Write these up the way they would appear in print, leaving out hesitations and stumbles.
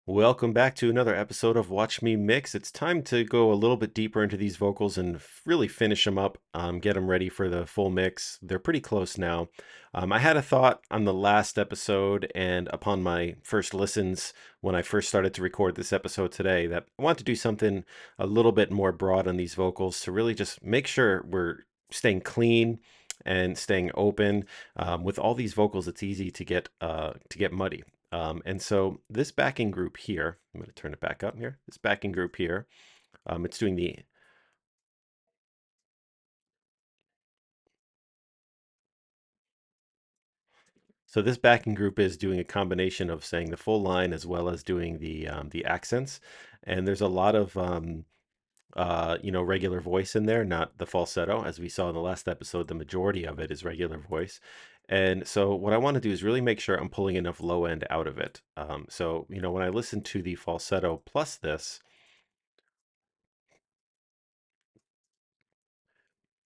Welcome back to another episode of Watch Me Mix. It's time to go a little bit deeper into these vocals and really finish them up, get them ready for the full mix. They're pretty close now. I had a thought on the last episode and upon my first listens when I first started to record this episode today that I want to do something a little bit more broad on these vocals to really just make sure we're staying clean and staying open. With all these vocals, it's easy to get muddy. And so this backing group here, I'm going to turn it back up here. This backing group here, it's doing the, so this backing group is doing a combination of saying the full line as well as doing the accents. And there's a lot of, regular voice in there, not the falsetto. As we saw in the last episode, the majority of it is regular voice. And so what I want to do is really make sure I'm pulling enough low end out of it. When I listen to the falsetto plus this,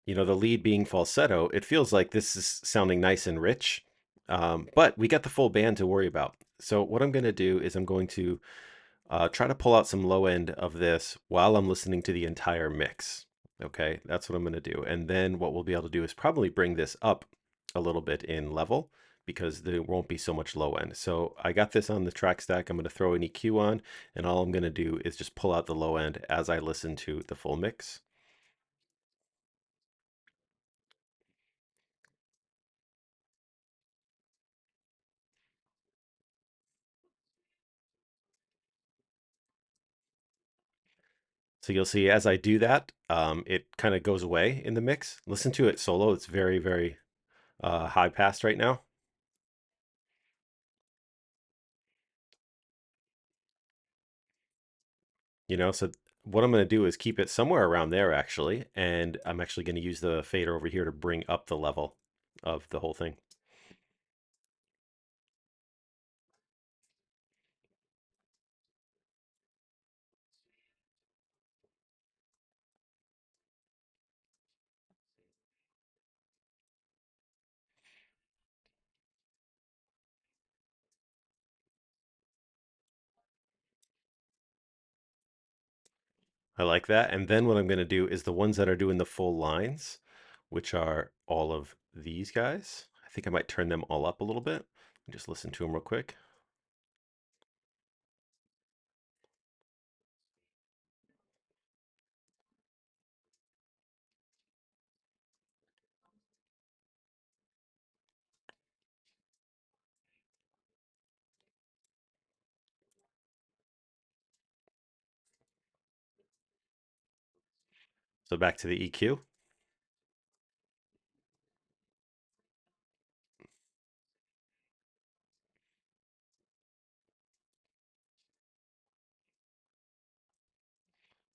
the lead being falsetto, it feels like this is sounding nice and rich, but we got the full band to worry about. So what I'm going to do is I'm going to try to pull out some low end of this while I'm listening to the entire mix. Okay, that's what I'm going to do. And then what we'll be able to do is probably bring this up a little bit in level because there won't be so much low end. So I got this on the track stack. I'm going to throw an EQ on, and all I'm going to do is just pull out the low end as I listen to the full mix. So you'll see as I do that, it kind of goes away in the mix. Listen to it solo. It's very, very high pass right now. So what I'm going to do is keep it somewhere around there actually. And I'm actually going to use the fader over here to bring up the level of the whole thing. I like that. And then what I'm going to do is the ones that are doing the full lines, which are all of these guys. I think I might turn them all up a little bit. Just listen to them real quick. So back to the EQ.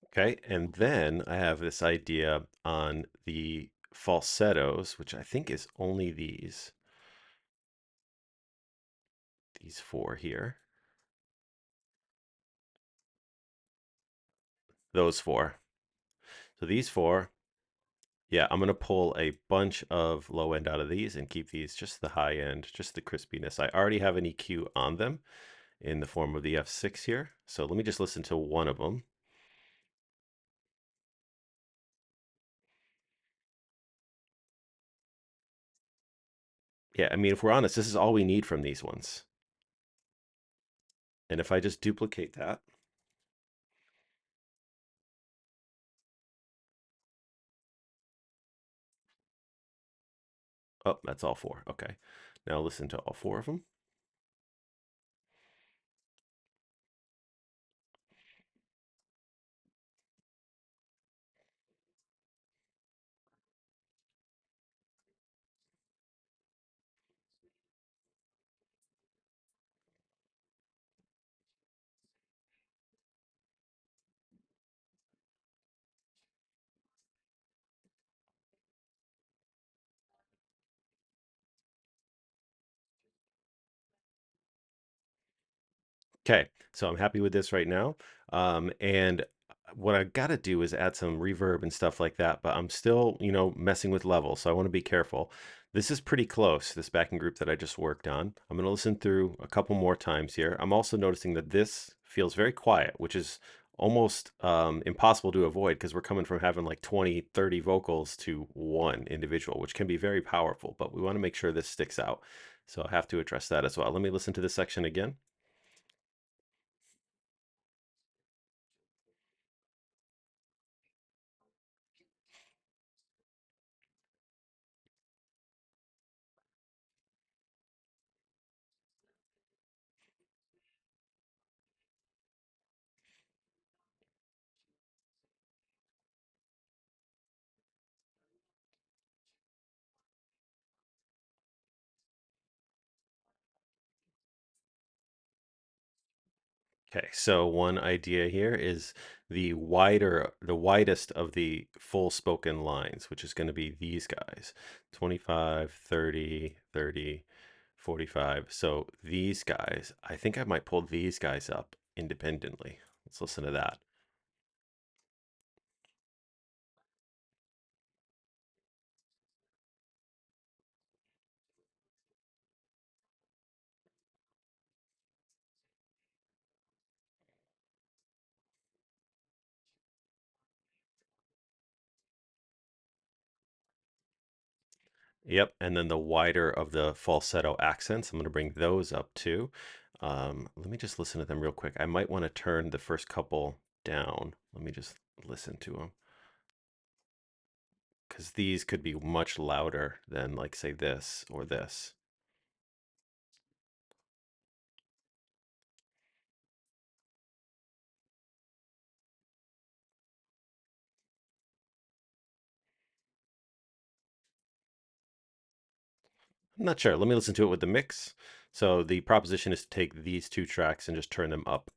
Okay, and then I have this idea on the falsettos, which I think is only these four here. Those four. So these four, yeah, I'm gonna pull a bunch of low end out of these and keep these just the high end, just the crispiness. I already have an EQ on them in the form of the F6 here. So let me just listen to one of them. Yeah, I mean, if we're honest, this is all we need from these ones. And if I just duplicate that, oh, that's all four. Okay. Now listen to all four of them. Okay, so I'm happy with this right now. And what I got to do is add some reverb and stuff like that, but I'm still, messing with levels, so I want to be careful. This is pretty close, this backing group that I just worked on. I'm going to listen through a couple more times here. I'm also noticing that this feels very quiet, which is almost impossible to avoid because we're coming from having like 20, 30 vocals to one individual, which can be very powerful, but we want to make sure this sticks out. So I have to address that as well. Let me listen to this section again. Okay, so one idea here is the widest of the full spoken lines, which is going to be these guys, 25, 30, 30, 45. So these guys, I think I might pull these guys up independently. Let's listen to that. Yep, and then the wider of the falsetto accents, I'm going to bring those up too. Let me just listen to them real quick. I might want to turn the first couple down. Let me just listen to them because these could be much louder than, like, say, this or this. I'm not sure. Let me listen to it with the mix. So the proposition is to take these two tracks and just turn them up.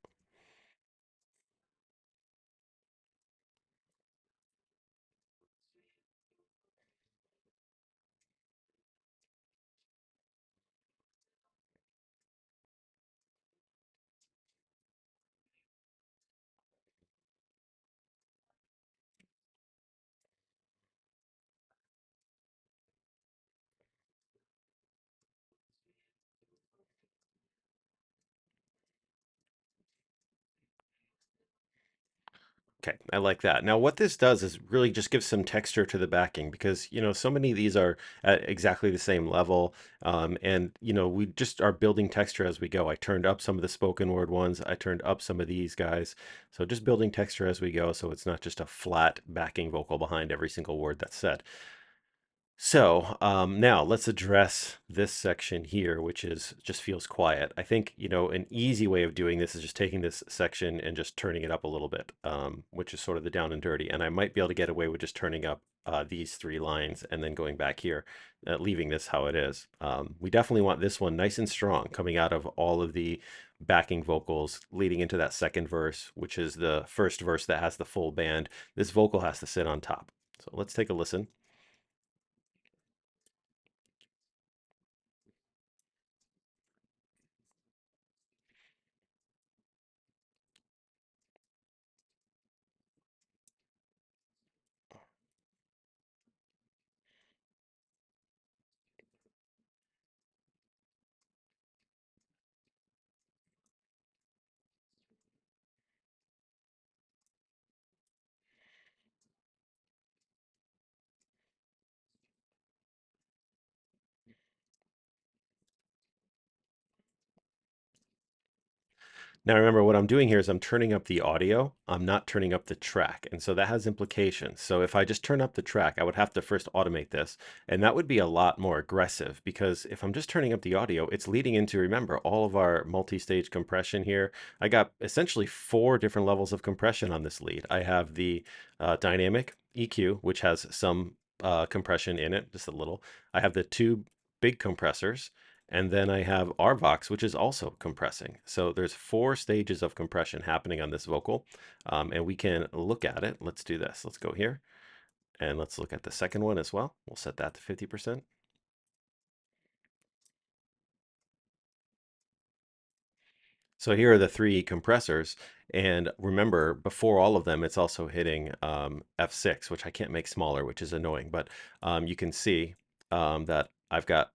Okay, I like that. Now, what this does is really just give some texture to the backing because, so many of these are at exactly the same level. And, we just are building texture as we go. I turned up some of the spoken word ones, I turned up some of these guys. So just building texture as we go. So it's not just a flat backing vocal behind every single word that's said. So now let's address this section here, which is just feels quiet. I think, an easy way of doing this is just taking this section and just turning it up a little bit, which is sort of the down and dirty. And I might be able to get away with just turning up these three lines and then going back here, leaving this how it is. We definitely want this one nice and strong coming out of all of the backing vocals leading into that second verse, which is the first verse that has the full band. This vocal has to sit on top. So let's take a listen. Now remember what I'm doing here is I'm turning up the audio. I'm not turning up the track. And so that has implications. So if I just turn up the track, I would have to first automate this. And that would be a lot more aggressive because if I'm just turning up the audio, it's leading into, remember, all of our multi-stage compression here. I got essentially four different levels of compression on this lead. I have the dynamic EQ, which has some compression in it, just a little. I have the two big compressors. And then I have RVox, which is also compressing. So there's four stages of compression happening on this vocal. And we can look at it. Let's do this. Let's go here and let's look at the second one as well. We'll set that to 50%. So here are the three compressors. And remember, before all of them, it's also hitting F6, which I can't make smaller, which is annoying. But you can see that I've got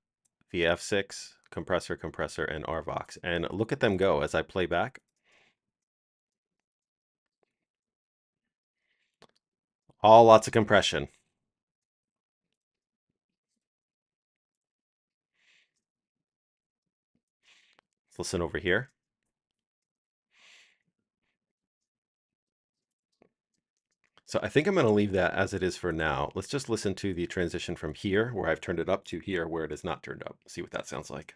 the F6, compressor, compressor, and RVox. And look at them go as I play back. All lots of compression. Let's listen over here. So I think I'm going to leave that as it is for now. Let's just listen to the transition from here, where I've turned it up, to here, where it is not turned up. See what that sounds like.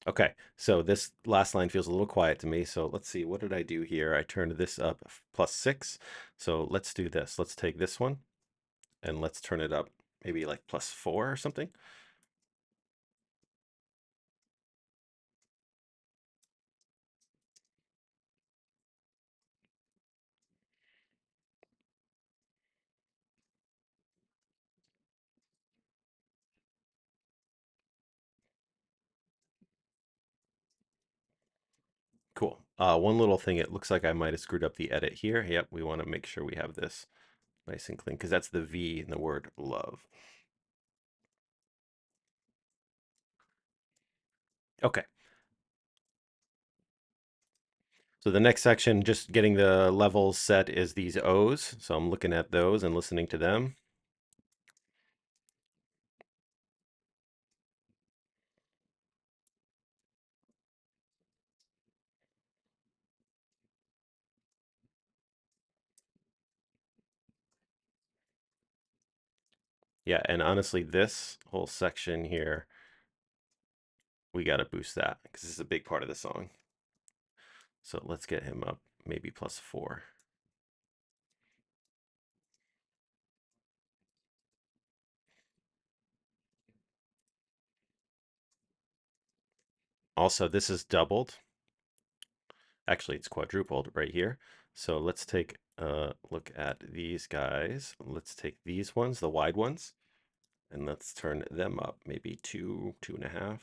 Okay, so this last line feels a little quiet to me. So let's see, what did I do here? I turned this up +6. So let's do this. Let's take this one and let's turn it up maybe like +4 or something. Cool. One little thing, it looks like I might have screwed up the edit here. Yep, we want to make sure we have this nice and clean because that's the V in the word love. Okay, so the next section, just getting the levels set, is these O's. So I'm looking at those and listening to them. Yeah, and honestly, this whole section here, we got to boost that because this is a big part of the song. So let's get him up maybe +4. Also, this is doubled. Actually, it's quadrupled right here. So let's take a look at these guys. Let's take these ones, the wide ones, and let's turn them up maybe 2, 2.5.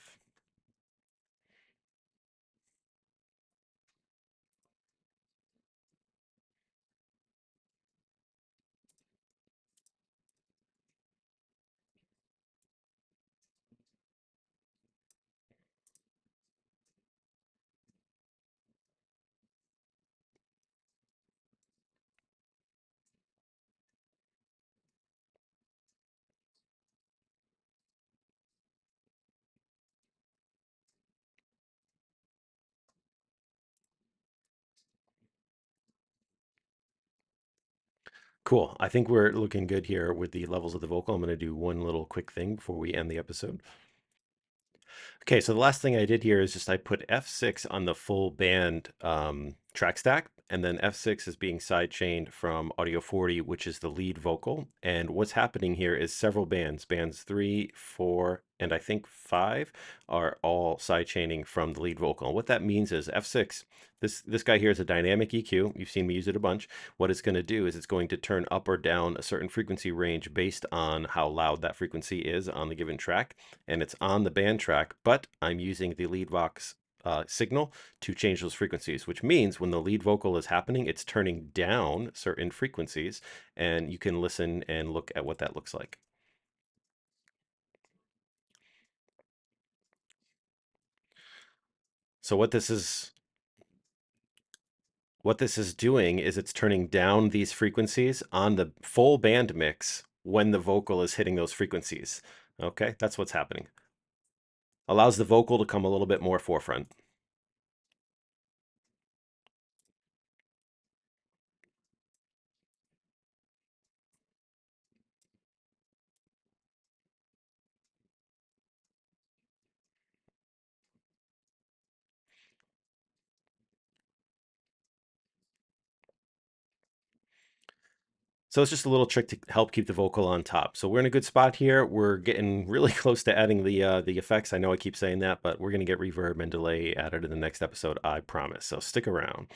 Cool. I think we're looking good here with the levels of the vocal. I'm going to do one little quick thing before we end the episode. Okay, so the last thing I did here is just I put F6 on the full band track stack, and then F6 is being sidechained from Audio 40, which is the lead vocal. And what's happening here is several bands, bands 3, 4, and I think 5 are all sidechaining from the lead vocal. And what that means is F6, this guy here is a dynamic EQ. You've seen me use it a bunch. What it's going to do is it's going to turn up or down a certain frequency range based on how loud that frequency is on the given track, and it's on the band track, but I'm using the lead vox signal to change those frequencies, which means when the lead vocal is happening, it's turning down certain frequencies, and you can listen and look at what that looks like. So what this is doing is it's turning down these frequencies on the full band mix when the vocal is hitting those frequencies. Okay, that's what's happening. Allows the vocal to come a little bit more forefront. So it's just a little trick to help keep the vocal on top. So we're in a good spot here. We're getting really close to adding the effects. I know I keep saying that, but we're going to get reverb and delay added in the next episode, I promise. So stick around.